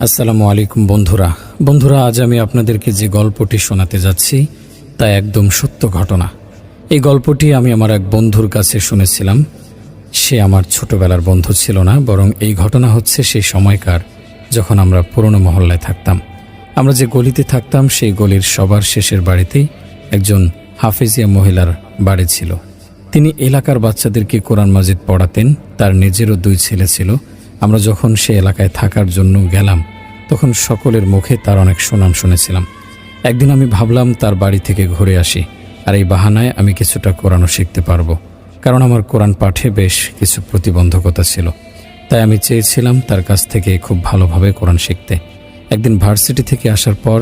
আসসালামু আলাইকুম বন্ধুরা আজ আমি আপনাদেরকে যে গল্পটি শোনাতে যাচ্ছি তা একদম সত্য ঘটনা। এই গল্পটি আমি আমার এক বন্ধুর কাছে শুনেছিলাম। সে আমার ছোটবেলার বন্ধু ছিল না, বরং এই ঘটনা হচ্ছে সেই সময়কার যখন আমরা পুরনো মহল্লায় থাকতাম। আমরা যে গলিতে থাকতাম সেই গলির সবার শেষের বাড়িতেই একজন হাফেজিয়া মহিলার বাড়ি ছিল। তিনি এলাকার বাচ্চাদেরকে কোরআন মাজিদ পড়াতেন। তার নিজেরও 2 ছেলে ছিল। আমরা যখন সে এলাকায় থাকার জন্য গেলাম তখন সকলের মুখে তার অনেক সুনাম শুনেছিলাম। একদিন আমি ভাবলাম তার বাড়ি থেকে ঘুরে আসি, আর এই বাহানায় আমি কিছুটা কোরআনও শিখতে পারবো, কারণ আমার কোরআন পাঠে বেশ কিছু প্রতিবন্ধকতা ছিল। তাই আমি চেয়েছিলাম তার কাছ থেকে খুব ভালোভাবে কোরআন শিখতে। একদিন ভার্সিটি থেকে আসার পর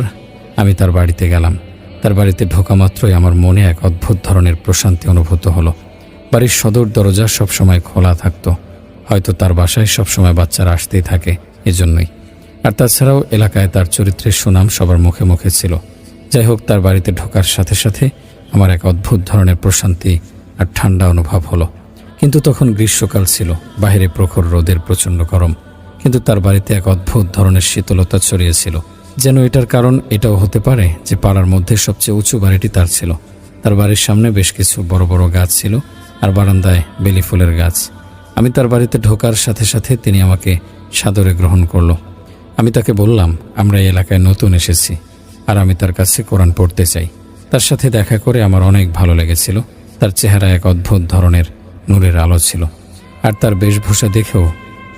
আমি তার বাড়িতে গেলাম। তার বাড়িতে ঢোকা মাত্রই আমার মনে এক অদ্ভুত ধরনের প্রশান্তি অনুভূত হলো। বাড়ির সদর দরজা সবসময় খোলা থাকতো। হয়তো তার বাসায় সবসময় বাচ্চারা আসতেই থাকে, এজন্যই। আর তাছাড়াও এলাকায় তার চরিত্রের সুনাম সবার মুখে মুখে ছিল। যাই হোক, তার বাড়িতে ঢোকার সাথে সাথে আমার এক অদ্ভুত ধরনের প্রশান্তি আর ঠান্ডা অনুভব হলো। কিন্তু তখন গ্রীষ্মকাল ছিল, বাইরে প্রখর রোদের প্রচণ্ড গরম, কিন্তু তার বাড়িতে এক অদ্ভুত ধরনের শীতলতা ছড়িয়েছিল। যেন এটার কারণ এটাও হতে পারে যে পাড়ার মধ্যে সবচেয়ে উঁচু বাড়িটি তার ছিল। তার বাড়ির সামনে বেশ কিছু বড় বড় গাছ ছিল, আর বারান্দায় বেলি ফুলের গাছ। আমি তার বাড়িতে ঢোকার সাথে সাথে তিনি আমাকে সাদরে গ্রহণ করল। আমি তাকে বললাম, আমরা এই এলাকায় নতুন এসেছি আর আমি তার কাছে কোরআন পড়তে চাই। তার সাথে দেখা করে আমার অনেক ভালো লেগেছিল। তার চেহারা এক অদ্ভুত ধরনের নূরের আলো ছিল, আর তার বেশভূষা দেখেও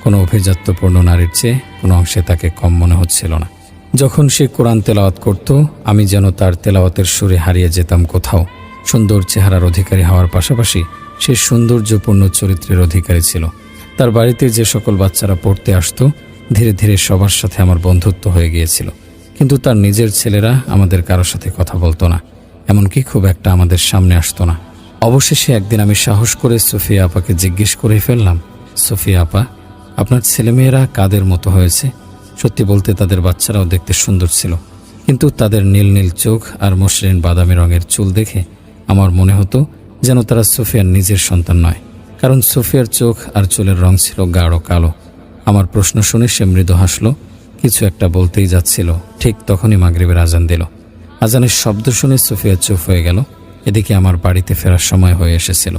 কোনো অভিজাত্যপূর্ণ নারীর চেয়ে কোনো অংশে তাকে কম মনে হচ্ছিল না। যখন সে কোরআন তেলাওয়াত করত, আমি যেন তার তেলাওয়াতের সুরে হারিয়ে যেতাম কোথাও। সুন্দর চেহারার অধিকারী হওয়ার পাশাপাশি সে সৌন্দর্যপূর্ণ চরিত্রের অধিকারী ছিল। তার বাড়িতে যে সকল বাচ্চারা পড়তে আসতো, ধীরে ধীরে সবার সাথে আমার বন্ধুত্ব হয়ে গিয়েছিল। কিন্তু তার নিজের ছেলেরা আমাদের কারোর সাথে কথা বলতো না, এমনকি খুব একটা আমাদের সামনে আসতো না। অবশেষে একদিন আমি সাহস করে সুফিয়া আপাকে জিজ্ঞেস করে ফেললাম, সুফিয়া আপা, আপনার ছেলেমেয়েরা কাদের মতো হয়েছে? সত্যি বলতে তাদের বাচ্চারাও দেখতে সুন্দর ছিল, কিন্তু তাদের নীল নীল চোখ আর মসৃণ বাদামি রঙের চুল দেখে আমার মনে হতো যেন তারা সুফিয়ার নিজের সন্তান নয়, কারণ সুফিয়ার চোখ আর চুলের রং ছিল গাঢ় কালো। আমার প্রশ্ন শুনে সে মৃদু হাসল। কিছু একটা বলতেই যাচ্ছিল, ঠিক তখনই মাগরিবের আজান দিল। আজানের শব্দ শুনে সুফিয়া চুপ হয়ে গেল। এদিকে আমার বাড়িতে ফেরার সময় হয়ে এসেছিল।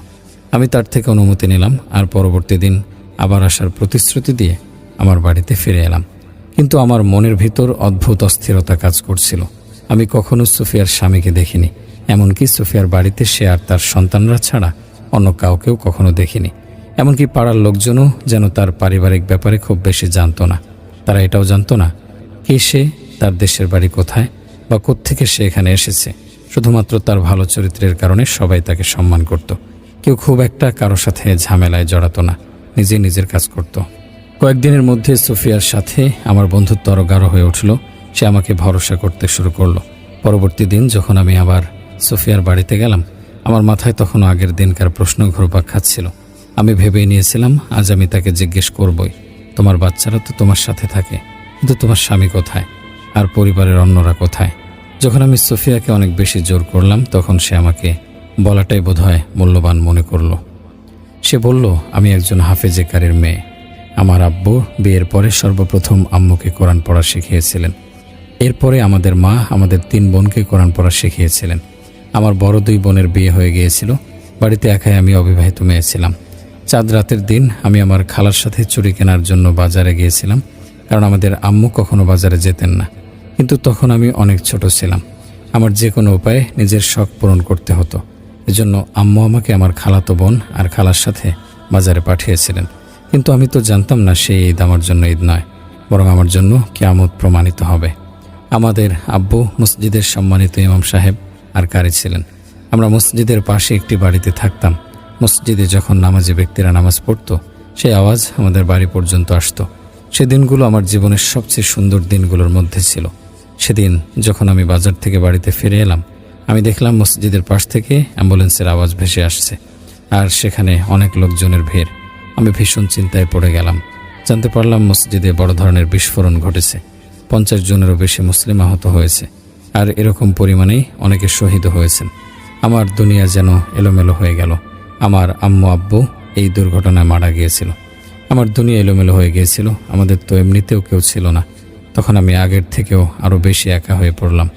আমি তার থেকে অনুমতি নিলাম, আর পরবর্তী দিন আবার আসার প্রতিশ্রুতি দিয়ে আমার বাড়িতে ফিরে এলাম। কিন্তু আমার মনের ভিতর অদ্ভুত অস্থিরতা কাজ করছিল। আমি কখনো সুফিয়ার স্বামীকে দেখিনি, এমনকি সুফিয়ার বাড়িতে সে আর তার সন্তানরা ছাড়া অন্য কাউকেও কখনো দেখিনি। এমনকি পাড়ার লোকজনও যেন তার পারিবারিক ব্যাপারে খুব বেশি জানতো না। তারা এটাও জানতো না কে সে, তার দেশের বাড়ি কোথায়, বা কোত্থেকে সে এখানে এসেছে। শুধুমাত্র তার ভালো চরিত্রের কারণে সবাই তাকে সম্মান করত। কেউ খুব একটা কারো সাথে ঝামেলায় জড়াতো না, নিজে নিজের কাজ করত। কয়েকদিনের মধ্যে সুফিয়ার সাথে আমার বন্ধুত্ব আরও গাঢ় হয়ে উঠল। সে আমাকে ভরসা করতে শুরু করলো। পরবর্তী দিন যখন আমি আবার সুফিয়ার বাড়িতে গেলাম, আমার মাথায় তখনও আগের দিনকার প্রশ্ন ঘুরপাক খাচ্ছিল। আমি ভেবেই নিয়েছিলাম আজ আমি তাকে জিজ্ঞেস করবই, তোমার বাচ্চারা তো তোমার সাথে থাকে, কিন্তু তোমার স্বামী কোথায়, আর পরিবারের অন্যরা কোথায়? যখন আমি সুফিয়াকে অনেক বেশি জোর করলাম, তখন সে আমাকে বলাটাই বোধহয় মূল্যবান মনে করল। সে বলল, আমি একজন হাফেজে কারির মেয়ে। আমার আব্বু বিয়ের পরে সর্বপ্রথম আম্মুকে কোরআন পড়া শিখিয়েছিলেন। এরপরে আমাদের মা আমাদের 3 বোনকে কোরআন পড়া শিখিয়েছিলেন। আমার বড় 2 বোনের বিয়ে হয়ে গিয়েছিল। বাড়িতে একাই আমি অবিবাহিত মেয়ে ছিলাম। চাঁদ রাতের দিন আমি আমার খালার সাথে চুড়ি কেনার জন্য বাজারে গিয়েছিলাম, কারণ আমাদের আম্মু কখনো বাজারে যেতেন না। কিন্তু তখন আমি অনেক ছোট ছিলাম। আমার যে কোনো উপায়ে নিজের শখ পূরণ করতে হতো। এজন্য আম্মু আমাকে আমার খালাতো বোন আর খালার সাথে বাজারে পাঠিয়েছিলেন। কিন্তু আমি তো জানতাম না সেই ঈদ আমার জন্য ঈদ নয়, বরং আমার জন্য কিয়ামত প্রমাণিত হবে। আমাদের আব্বু মসজিদের সম্মানিত ইমাম সাহেব আর কারি ছিলেন। আমরা মসজিদের পাশে একটি বাড়িতে থাকতাম। মসজিদে যখন নামাজি ব্যক্তিরা নামাজ পড়তো, সেই আওয়াজ আমাদের বাড়ি পর্যন্ত আসতো। সেদিনগুলো আমার জীবনের সবচেয়ে সুন্দর দিনগুলোর মধ্যে ছিল। সেদিন যখন আমি বাজার থেকে বাড়িতে ফিরে এলাম, আমি দেখলাম মসজিদের পাশ থেকে অ্যাম্বুলেন্সের আওয়াজ ভেসে আসছে, আর সেখানে অনেক লোকজনের ভিড়। আমি ভীষণ চিন্তায় পড়ে গেলাম। জানতে পারলাম মসজিদে বড় ধরনের বিস্ফোরণ ঘটেছে। 50 জনেরও বেশি মুসলিম আহত হয়েছে, আর এরকম পরিমাণেই অনেকে শহীদ হয়েছেন। আমার দুনিয়া যেন এলোমেলো হয়ে গেল। আমার আম্মু আব্বু এই দুর্ঘটনায় মারা গিয়েছিল। আমার দুনিয়া এলোমেলো হয়ে গিয়েছিল। আমাদের তো এমনিতেও কেউ ছিল না। তখন আমি আগের থেকেও আরও বেশি একা হয়ে পড়লাম।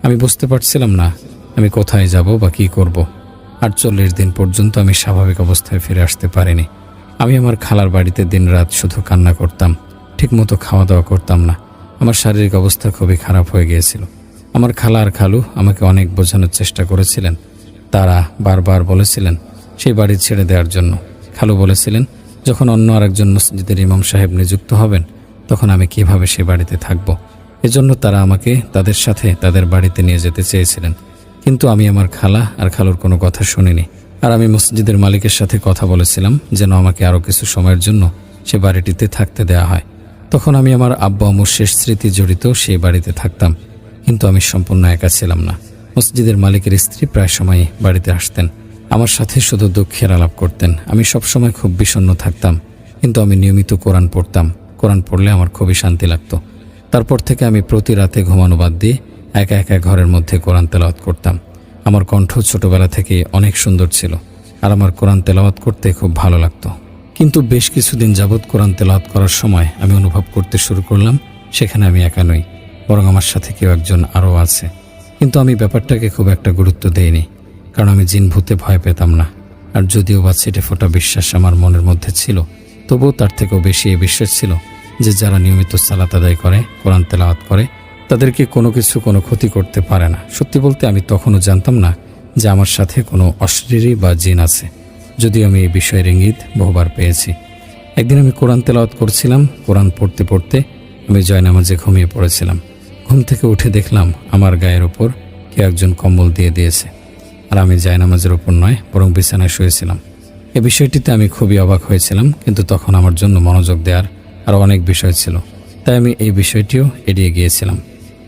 আমি বুঝতে পারছিলাম না আমি কোথায় যাব বা কী করব। 48 দিন পর্যন্ত আমি স্বাভাবিক অবস্থায় ফিরে আসতে পারিনি। আমি আমার খালার বাড়িতে দিনরাত শুধু কান্না করতাম, ঠিকমতো খাওয়া দাওয়া করতাম না। আমার শারীরিক অবস্থা খুবই খারাপ হয়ে গিয়েছিল। আমার খালা আর খালু আমাকে অনেক বোঝানোর চেষ্টা করেছিলেন। তারা বারবার বলেছিলেন সেই বাড়ি ছেড়ে দেওয়ার জন্য। খালু বলেছিলেন যখন অন্য আরেকজন মসজিদের ইমাম সাহেব নিযুক্ত হবেন তখন আমি কিভাবে সে বাড়িতে থাকব। এজন্য তারা আমাকে তাদের সাথে তাদের বাড়িতে নিয়ে যেতে চেয়েছিলেন। কিন্তু আমি আমার খালা আর খালুর কোনো কথা শুনিনি। আর আমি মসজিদের মালিকের সাথে কথা বলেছিলাম যেন আমাকে আরও কিছু সময়ের জন্য সে বাড়িটিতে থাকতে দেওয়া হয়। তখন আমি আমার আব্বা আম্মুর শেষ স্মৃতি জড়িত সেই বাড়িতে থাকতাম, কিন্তু আমি সম্পূর্ণ একা ছিলাম না। মসজিদের মালিকের স্ত্রী প্রায় সময়ই বাড়িতে আসতেন, আমার সাথে শুধু দুঃখের আলাপ করতেন। আমি সবসময় খুব বিষণ্ণ থাকতাম, কিন্তু আমি নিয়মিত কোরআন পড়তাম। কোরআন পড়লে আমার খুবই শান্তি লাগতো। তারপর থেকে আমি প্রতি রাতে ঘুমানো বাদ দিয়ে একা একা ঘরের মধ্যে কোরআন তেলাওয়াত করতাম। আমার কণ্ঠ ছোটবেলা থেকে অনেক সুন্দর ছিল, আর আমার কোরআন তেলাওয়াত করতে খুব ভালো লাগতো। কিন্তু বেশ কিছুদিন যাবৎ কোরআন তেলাওয়াত করার সময় আমি অনুভব করতে শুরু করলাম সেখানে আমি একা নই, বরং আমার সাথে কেউ একজন আরও আছে। কিন্তু আমি ব্যাপারটাকে খুব একটা গুরুত্ব দেইনি, কারণ আমি জিন ভূতে ভয় পেতাম না। আর যদিও বা ছেটে ফোটা বিশ্বাস আমার মনের মধ্যে ছিল, তবুও তার থেকেও বেশি এই বিশ্বাস ছিল যে যারা নিয়মিত সালাত আদায় করে, কোরআন তেলাওয়াত করে, তাদেরকে কোনো কিছু কোনো ক্ষতি করতে পারে না। সত্যি বলতে আমি তখনও জানতাম না যে আমার সাথে কোনো অশরীরী বা জিন আছে, যদিও আমি এই বিষয়ের ইঙ্গিত বহুবার পেয়েছি। একদিন আমি কোরআন তেলাওয়াত করছিলাম। কোরআন পড়তে পড়তে আমি জয়নামাজে ঘুমিয়ে পড়েছিলাম। ঘুম থেকে উঠে দেখলাম আমার গায়ের ওপর কেউ একজন কম্বল দিয়ে দিয়েছে, আর আমি জয়নামাজের ওপর নয় বরং বিছানায় শুয়েছিলাম। এই বিষয়টিতে আমি খুবই অবাক হয়েছিলাম, কিন্তু তখন আমার জন্য মনোযোগ দেওয়ার আরও অনেক বিষয় ছিল, তাই আমি এই বিষয়টিও এড়িয়ে গিয়েছিলাম।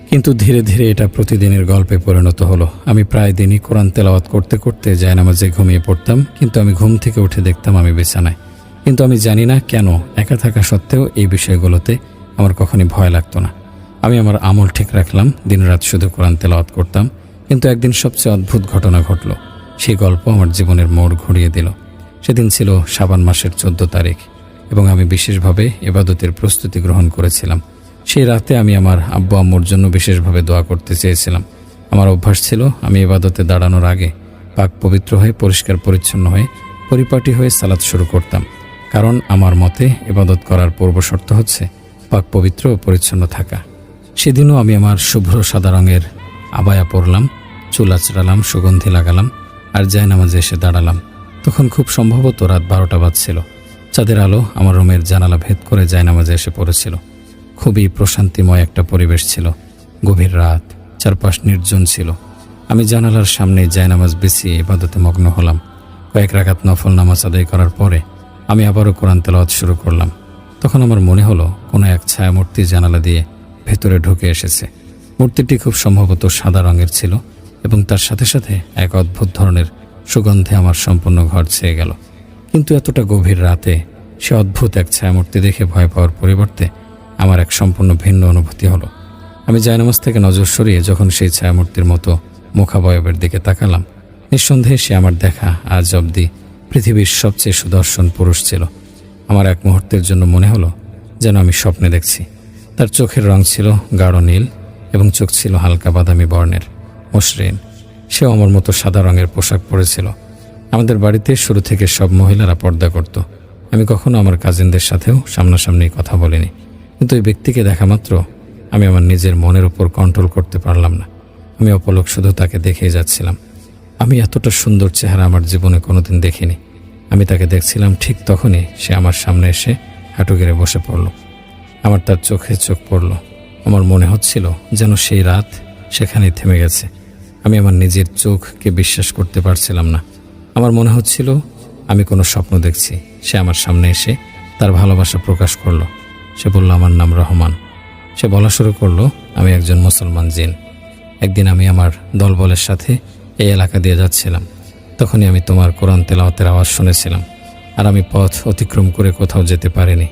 কিন্তু ধীরে ধীরে এটা প্রতিদিনের গল্পে পরিণত হলো। আমি প্রায় দিনই কোরআন তেলাওয়াত করতে করতে জায়নামাজে ঘুমিয়ে পড়তাম, কিন্তু আমি ঘুম থেকে উঠে দেখতাম আমি বিছানায়। কিন্তু আমি জানি না কেন একা থাকা সত্ত্বেও এই বিষয়গুলোতে আমার কখনই ভয় লাগতো না। আমি আমার আমল ঠিক রাখলাম, দিনরাত শুধু কোরআন তেলাওয়াত করতাম। কিন্তু একদিন সবচেয়ে অদ্ভুত ঘটনা ঘটল। সেই গল্প আমার জীবনের মোড় ঘুরিয়ে দিল। সেদিন ছিল শাবান মাসের 14 তারিখ এবং আমি বিশেষভাবে ইবাদতের প্রস্তুতি গ্রহণ করেছিলাম। সেই রাতে আমি আমার আব্বু আম্মুর জন্য বিশেষভাবে দোয়া করতে চেয়েছিলাম। আমার অভ্যাস ছিল আমি ইবাদতে দাঁড়ানোর আগে পাক পবিত্র হয়ে পরিষ্কার পরিচ্ছন্ন হয়ে পরিপাটি হয়ে সালাত শুরু করতাম, কারণ আমার মতে ইবাদত করার পূর্ব শর্ত হচ্ছে পাক পবিত্র ও পরিচ্ছন্ন থাকা। সেদিনও আমি আমার শুভ্র সাদা রঙের আবায়া পরলাম, চুল আঁচড়ালাম, সুগন্ধি লাগালাম আর জায়নামাজে এসে দাঁড়ালাম। তখন খুব সম্ভবত রাত 12টা বাজছিল। চাঁদের আলো আমার রুমের জানালা ভেদ করে জায়নামাজে এসে পড়েছিল। খুবই প্রশান্তিময় একটা পরিবেশ ছিল। গভীর রাত, চারপাশ নির্জন ছিল। আমি জানালার সামনে জায়নামাজ বিছিয়ে ইবাদতে মগ্ন হলাম। কয়েক রাকাত নফল নামাজ আদায় করার পরে আমি আবারও কোরআন তেলাওয়াত শুরু করলাম। তখন আমার মনে হলো কোনো এক ছায়ামূর্তি জানালা দিয়ে ভেতরে ঢুকে এসেছে। মূর্তিটি খুব সম্ভবত সাদা রঙের ছিল এবং তার সাথে সাথে এক অদ্ভুত ধরনের সুগন্ধে আমার সম্পূর্ণ ঘর ছেয়ে গেল। কিন্তু এতটা গভীর রাতে সে অদ্ভুত এক ছায়ামূর্তি দেখে ভয় পাওয়ার পরিবর্তে আমার এক সম্পূর্ণ ভিন্ন অনুভূতি হলো। আমি জায়নামাজ থেকে নজর সরিয়ে যখন সেই ছায়ামূর্তির মতো মুখাবয়বের দিকে তাকালাম, নিঃসন্দেহে সে আমার দেখা আজ অবধি পৃথিবীর সবচেয়ে সুদর্শন পুরুষ ছিল। আমার এক মুহূর্তের জন্য মনে হলো যেন আমি স্বপ্নে দেখছি। তার চোখের রং ছিল গাঢ় নীল এবং চোখ ছিল হালকা বাদামি বর্ণের, মসৃণ। সেও আমার মতো সাদা রঙের পোশাক পরেছিল। আমাদের বাড়িতে শুরু থেকে সব মহিলারা পর্দা করত। আমি কখনো আমার কাজিনদের সাথেও সামনাসামনি কথা বলিনি, কিন্তু ওই ব্যক্তিকে দেখা মাত্র আমি আমার নিজের মনের উপর কন্ট্রোল করতে পারলাম না। আমি অপলক শুধু তাকে দেখেই যাচ্ছিলাম। আমি এতটা সুন্দর চেহারা আমার জীবনে কোনোদিন দেখিনি। আমি তাকে দেখছিলাম, ঠিক তখনই সে আমার সামনে এসে হাঁটু গেড়ে বসে পড়ল। আমার তার চোখে চোখ পড়ল। আমার মনে হচ্ছিল যেন সেই রাত সেখানেই থেমে গেছে। আমি আমার নিজের চোখকে বিশ্বাস করতে পারছিলাম না। আমার মনে হচ্ছিল আমি কোনো স্বপ্ন দেখছি। সে আমার সামনে এসে তার ভালোবাসা প্রকাশ করলো। সে বলল, আমার নাম রহমান। সে বলা শুরু করলো, আমি একজন মুসলমান জিন। একদিন আমি আমার দলবলের সাথে এই এলাকা দিয়ে যাচ্ছিলাম। তখনই আমি তোমার কোরআন তেলাওয়াতের আওয়াজ শুনেছিলাম, আর আমি পথ অতিক্রম করে কোথাও যেতে পারিনি।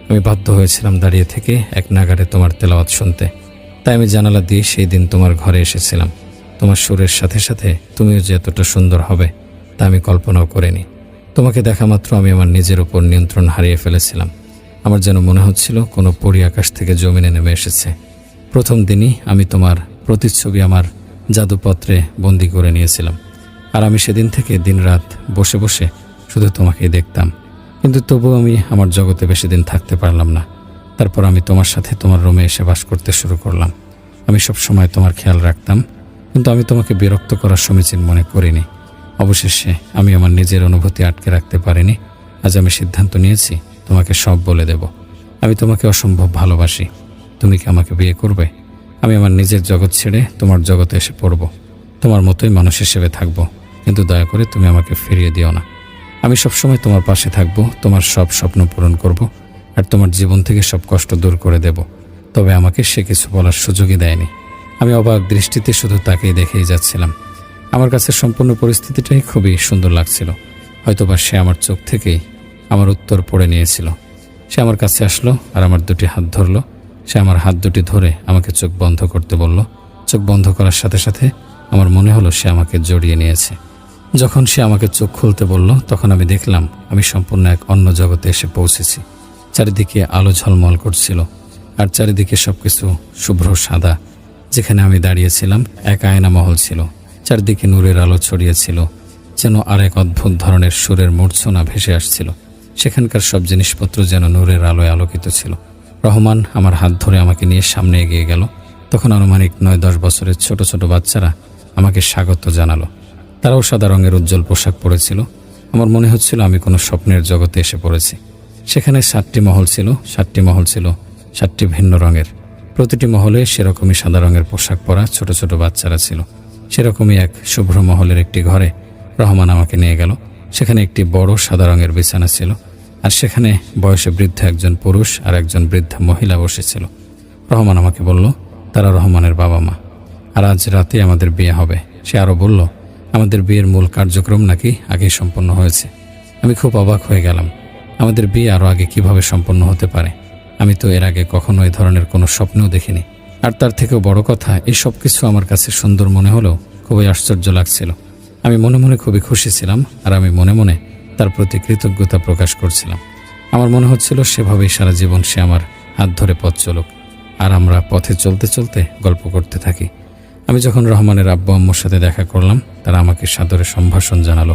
আমি বাধ্য হয়েছিলাম দাঁড়িয়ে থেকে এক নাগাড়ে তোমার তেলাওয়াত শুনতে। তাই আমি জানালা দিয়ে সেই দিন তোমার ঘরে এসেছিলাম। তোমার সুরের সাথে সাথে তুমিও যে এতটা সুন্দর হবে তা আমি কল্পনাও করিনি। তোমাকে দেখা মাত্র আমি আমার নিজের উপর নিয়ন্ত্রণ হারিয়ে ফেলেছিলাম। আমার যেন মনে হচ্ছিল কোনো পরী আকাশ থেকে জমিনে নেমে এসেছে। প্রথম দিনই আমি তোমার প্রতিচ্ছবি আমার জাদুপত্রে বন্দি করে নিয়েছিলাম, আর আমি সেদিন থেকে দিনরাত বসে বসে শুধু তোমাকেই দেখতাম। কিন্তু তবুও আমি আমার জগতে বেশি দিন থাকতে পারলাম না। তারপর আমি তোমার সাথে তোমার রুমে এসে বাস করতে শুরু করলাম। আমি সব সময় তোমার খেয়াল রাখতাম, কিন্তু আমি তোমাকে বিরক্ত করার সমীচীন মনে করিনি। অবশেষে আমি আমার নিজের অনুভূতি আটকে রাখতে পারিনি। আজ আমি সিদ্ধান্ত নিয়েছি তোমাকে সব বলে দেব। আমি তোমাকে অসম্ভব ভালোবাসি। তুমি কি আমাকে বিয়ে করবে? আমি আমার নিজের জগৎ ছেড়ে তোমার জগতে এসে পড়ব। তোমার মতোই মানুষ হিসেবে থাকব, কিন্তু দয়া করে তুমি আমাকে ফিরিয়ে দিও না। আমি সবসময় তোমার পাশে থাকব, তোমার সব স্বপ্ন পূরণ করব, আর তোমার জীবন থেকে সব কষ্ট দূর করে দেব। তবে আমাকে সে কিছু বলার সুযোগই দেয়নি। আমি অবাক দৃষ্টিতে শুধু তাকেই দেখেই যাচ্ছিলাম। আমার কাছে সম্পূর্ণ পরিস্থিতিটাই খুবই সুন্দর লাগছিল। হয়তোবা সে আমার চোখ থেকেই আমার উত্তর পড়ে নিয়েছিল। সে আমার কাছে আসলো আর আমার দুটি হাত ধরলো। সে আমার হাত দুটি ধরে আমাকে চোখ বন্ধ করতে বলল। চোখ বন্ধ করার সাথে সাথে আমার মনে হলো সে আমাকে জড়িয়ে নিয়েছে। যখন সে আমাকে চোখ খুলতে বলল, তখন আমি দেখলাম আমি সম্পূর্ণ এক অন্য জগতে এসে পৌঁছেছি। চারিদিকে আলো ঝলমল করছিল, আর চারিদিকে সবকিছু শুভ্র সাদা। যেখানে আমি দাঁড়িয়েছিলাম এক আয়না মহল ছিল। চারদিকে নূরের আলো ছড়িয়েছিল, যেন আরেক অদ্ভুত ধরনের সুরের মূর্ছনা ভেসে আসছিল। সেখানকার সব জিনিসপত্র যেন নূরের আলোয় আলোকিত ছিল। রহমান আমার হাত ধরে আমাকে নিয়ে সামনে এগিয়ে গেল। তখন আনুমানিক 9-10 বছরের ছোট ছোট বাচ্চারা আমাকে স্বাগত জানালো। তারাও সাদা রঙের উজ্জ্বল পোশাক পরেছিল। আমার মনে হচ্ছিল আমি কোনো স্বপ্নের জগতে এসে পড়েছি। সেখানে 7টি মহল ছিল। 7টি মহল ছিল 7টি ভিন্ন রঙের। প্রতিটি মহলে সেরকমই সাদা রঙের পোশাক পরা ছোট ছোট বাচ্চারা ছিল। সেরকমই এক শুভ্র মহলের একটি ঘরে রহমান আমাকে নিয়ে গেল। সেখানে একটি বড় সাদা রঙের বিছানা ছিল, আর সেখানে বয়সে বৃদ্ধ একজন পুরুষ আর একজন বৃদ্ধা মহিলা বসেছিল। রহমান আমাকে বলল তারা রহমানের বাবা মা, আর আজ রাতে আমাদের বিয়ে হবে। সে আরও বলল আমাদের বিয়ের মূল কার্যক্রম নাকি আগেই সম্পন্ন হয়েছে। আমি খুব অবাক হয়ে গেলাম। আমাদের বিয়ে আরও আগে কিভাবে সম্পন্ন হতে পারে? আমি তো এর আগে কখনো এই ধরনের কোনো স্বপ্নও দেখিনি। আর তার থেকেও বড় কথা, এই সব কিছু আমার কাছে সুন্দর মনে হলেও খুবই আশ্চর্য লাগছিল। আমি মনে মনে খুবই খুশি ছিলাম, আর আমি মনে মনে তার প্রতি কৃতজ্ঞতা প্রকাশ করছিলাম। আমার মনে হচ্ছিল সেভাবেই সারা জীবন সে আমার হাত ধরে পথ চলুক, আর আমরা পথে চলতে চলতে গল্প করতে থাকি। আমি যখন রহমানের আব্বু আম্মুর সাথে দেখা করলাম, তারা আমাকে সাদরে সম্ভাষণ জানালো।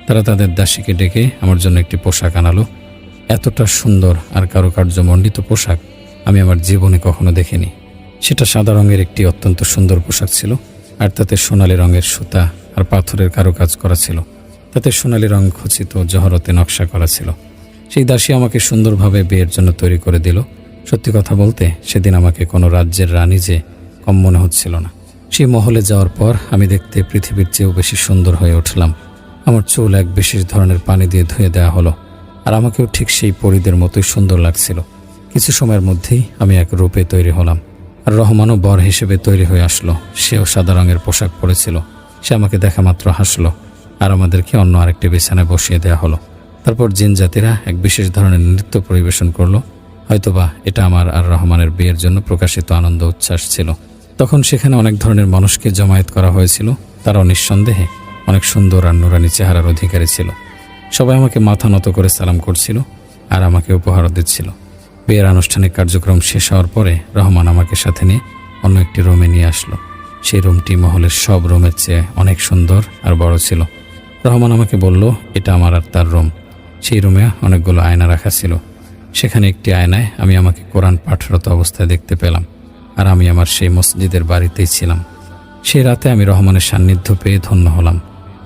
তারা তাদের দাসীকে ডেকে আমার জন্য একটি পোশাক আনালো। এতটা সুন্দর আর কারুকার্যমণ্ডিত পোশাক আমি আমার জীবনে কখনো দেখিনি। সেটা সাদা রঙের একটি অত্যন্ত সুন্দর পোশাক ছিল, আর তাতে সোনালী রঙের সুতা আর পাথরের কারুকাজ করা ছিল। তাতে সোনালী রং খচিত জহরতে নকশা করা ছিল। সেই দাসী আমাকে সুন্দরভাবে বিয়ের জন্য তৈরি করে দিল। সত্যি কথা বলতে সেদিন আমাকে কোনো রাজ্যের রানী যে কম মনে হচ্ছিল না। সেই মহলে যাওয়ার পর আমি দেখতে পৃথিবীর চেয়েও বেশি সুন্দর হয়ে উঠলাম। আমার চুল এক বিশেষ ধরনের পানি দিয়ে ধুয়ে দেওয়া হলো, আর আমাকেও ঠিক সেই পরীদের মতোই সুন্দর লাগছিল। কিছু সময়ের মধ্যেই আমি এক রূপে তৈরি হলাম, আর রহমানও বর হিসেবে তৈরি হয়ে আসলো। সেও সাদা রঙের পোশাক পরেছিল। সে আমাকে দেখা মাত্র হাসলো, আর আমাদেরকে অন্য আরেকটি বিছানায় বসিয়ে দেওয়া হলো। তারপর জিন জাতিরা এক বিশেষ ধরনের নৃত্য পরিবেশন করলো। হয়তোবা এটা আমার আর রহমানের বিয়ের জন্য প্রকাশিত আনন্দ উচ্ছ্বাস ছিল। তখন সেখানে অনেক ধরনের মানুষকে জমায়েত করা হয়েছিল। তারাও নিঃসন্দেহে অনেক সুন্দর আর নুরানি চেহারার অধিকারী ছিল। সবাই আমাকে মাথা নত করে সালাম করছিল, আর আমাকে উপহার দিচ্ছিল। বিয়ের আনুষ্ঠানিক কার্যক্রম শেষ হওয়ার পরে রহমান আমাকে সাথে নিয়ে অন্য একটি রুমে নিয়ে আসলো। সেই রুমটি মহলের সব রুমের চেয়ে অনেক সুন্দর আর বড় ছিল। রহমান আমাকে বলল এটা আমার আর তার রুম। সেই রুমে অনেকগুলো আয়না রাখা ছিল। সেখানে একটি আয়নায় আমি আমাকে কোরআন পাঠরত অবস্থায় দেখতে পেলাম, আর আমি আমার সেই মসজিদের বাড়িতেই ছিলাম। সেই রাতে আমি রহমানের সান্নিধ্য পেয়ে ধন্য হলাম।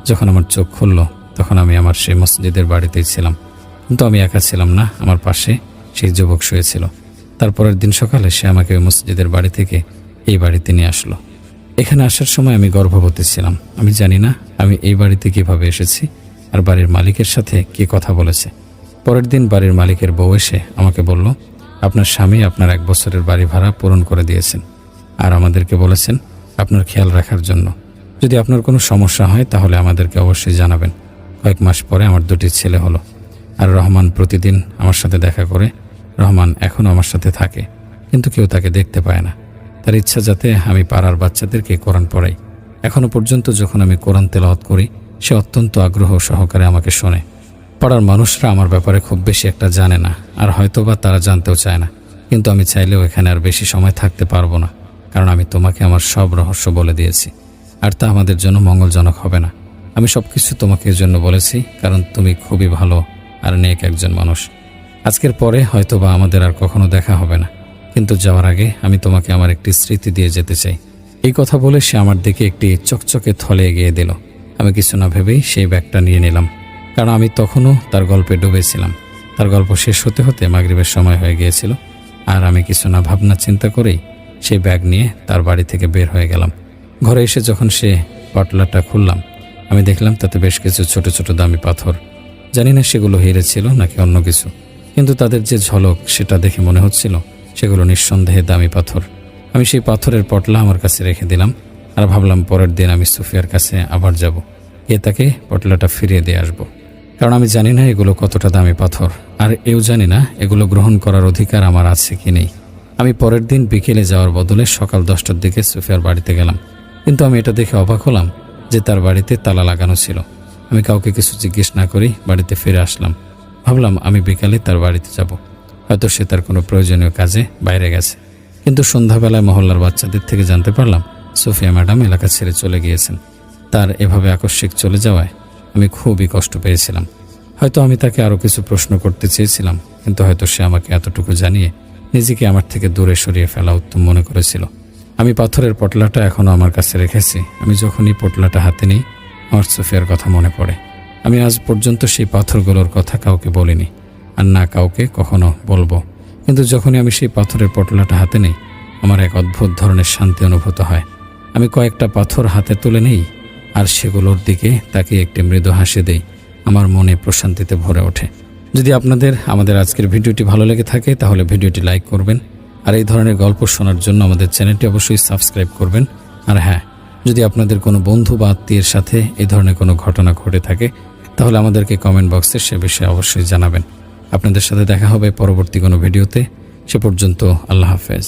যখন আমার চোখ খুলল, তখন আমি আমার সেই মসজিদের বাড়িতেই ছিলাম। কিন্তু আমি একা ছিলাম না, আমার পাশে সেই যুবক শুয়েছিল। তারপরের দিন সকালে সে আমাকে ওই মসজিদের বাড়ি থেকে এই বাড়িতে নিয়ে আসলো। এখানে আসার সময় আমি গর্ভবতী ছিলাম। আমি জানি না আমি এই বাড়িতে কিভাবে এসেছি, আর বাড়ির মালিকের সাথে কি কথা বলেছে। পরের দিন বাড়ির মালিকের বউ এসে আমাকে বলল, আপনার স্বামী আপনার 1 বছরের বাড়ি ভাড়া পূরণ করে দিয়েছেন, আর আমাদেরকে বলেছেন আপনার খেয়াল রাখার জন্য। যদি আপনার কোনো সমস্যা হয় তাহলে আমাদেরকে অবশ্যই জানাবেন। কয়েক মাস পরে আমার 2টি ছেলে হলো, আর রহমান প্রতিদিন আমার সাথে দেখা করে। রহমান এখনও আমার সাথে থাকে, কিন্তু কেউ তাকে দেখতে পায় না। তার ইচ্ছা যাতে আমি পাড়ার বাচ্চাদেরকে কোরআন পড়াই। এখনও পর্যন্ত যখন আমি কোরআন তেলাওয়াত করি, সে অত্যন্ত আগ্রহ সহকারে আমাকে শোনে। পাড়ার মানুষরা আমার ব্যাপারে খুব বেশি একটা জানে না, আর হয়তোবা তারা জানতেও চায় না। কিন্তু আমি চাইলেও এখানে আর বেশি সময় থাকতে পারবো না, কারণ আমি তোমাকে আমার সব রহস্য বলে দিয়েছি, আর তা আমাদের জন্য মঙ্গলজনক হবে না। আমি সব কিছু তোমাকে এর জন্য বলেছি, কারণ তুমি খুবই ভালো আর নেক একজন মানুষ। আজকের পরে হয়তোবা আমাদের আর কখনো দেখা হবে না, কিন্তু যাওয়ার আগে আমি তোমাকে আমার একটি স্মৃতি দিয়ে যেতে চাই। এই কথা বলে সে আমার দিকে একটি চকচকে থলে এগিয়ে দিল। আমি কিছু না ভেবেই সেই ব্যাগটা নিয়ে নিলাম, কারণ আমি তখনও তার গল্পে ডুবেছিলাম। তার গল্প শেষ হতে হতে মাগরিবের সময় হয়ে গিয়েছিল, আর আমি কিছু না ভাবনা চিন্তা করেই সেই ব্যাগ নিয়ে তার বাড়ি থেকে বের হয়ে গেলাম। ঘরে এসে যখন সে পটলাটা খুললাম, আমি দেখলাম তাতে বেশ কিছু ছোট ছোট দামি পাথর। জানি না সেগুলো হিরে ছিল নাকি অন্য কিছু, কিন্তু তাদের যে ঝলক সেটা দেখে মনে হচ্ছিল সেগুলো নিঃসন্দেহে দামি পাথর। আমি সেই পাথরের পটলা আমার কাছে রেখে দিলাম, আর ভাবলাম পরের দিন আমি সুফিয়ার কাছে আবার যাব, গিয়ে তাকে পটলাটা ফিরিয়ে দিয়ে আসবো। কারণ আমি জানি না এগুলো কতটা দামি পাথর, আর এও জানি না এগুলো গ্রহণ করার অধিকার আমার আছে কি নেই। আমি পরের দিন বিকেলে যাওয়ার বদলে সকাল 10টার দিকে সুফিয়ার বাড়িতে গেলাম, কিন্তু আমি এটা দেখে অবাক হলাম যে তার বাড়িতে তালা লাগানো ছিল। আমি কাউকে কিছু জিজ্ঞেস না করেই বাড়িতে ফিরে আসলাম। ভাবলাম আমি বিকালে তার বাড়িতে যাব, হয়তো সে তার কোনো প্রয়োজনীয় কাজে বাইরে গেছে। কিন্তু সন্ধ্যাবেলায় মহল্লার বাচ্চাদের থেকে জানতে পারলাম সুফিয়া ম্যাডাম এলাকা ছেড়ে চলে গিয়েছেন। তার এভাবে আকস্মিক চলে যাওয়ায় আমি খুবই কষ্ট পেয়েছিলাম। হয়তো আমি তাকে আরও কিছু প্রশ্ন করতে চেয়েছিলাম, কিন্তু হয়তো সে আমাকে এতটুকু জানিয়ে নিজেকে আমার থেকে দূরে সরিয়ে ফেলা উত্তম মনে করেছিল। আমি পাথরের পটলাটা এখনও আমার কাছে রেখেছি। আমি যখনই পটলাটা হাতে নিই আমার সুফিয়ার কথা মনে পড়ে। আমি আজ পর্যন্ত সেই পাথরগুলোর কথা কাউকে বলিনি, আর না কাউকে কখনো বলবো। কিন্তু যখনই আমি সেই পাথরের পটলাটা হাতে নিই আমার এক অদ্ভুত ধরনের শান্তি অনুভূত হয়। আমি কয়েকটা পাথর হাতে তুলে নিই আর সেগুলোর দিকে তাকে একটি মৃদু হাসি দেই। আমার মনে প্রশান্তিতে ভরে ওঠে। যদি আপনাদের আমাদের আজকের ভিডিওটি ভালো লেগে থাকে তাহলে ভিডিওটি লাইক করবেন, আর এই ধরনের গল্প শোনার জন্য আমাদের চ্যানেলটি অবশ্যই সাবস্ক্রাইব করবেন। আর হ্যাঁ, যদি আপনাদের কোনো বন্ধু বা আত্মীয়ের সাথে এই ধরনের কোনো ঘটনা ঘটে থাকে তাহলে আমাদেরকে কমেন্ট বক্সে সে বিষয়ে অবশ্যই জানাবেন। আপনাদের সাথে দেখা হবে পরবর্তী কোনো ভিডিওতে। সে পর্যন্ত আল্লাহ হাফেজ।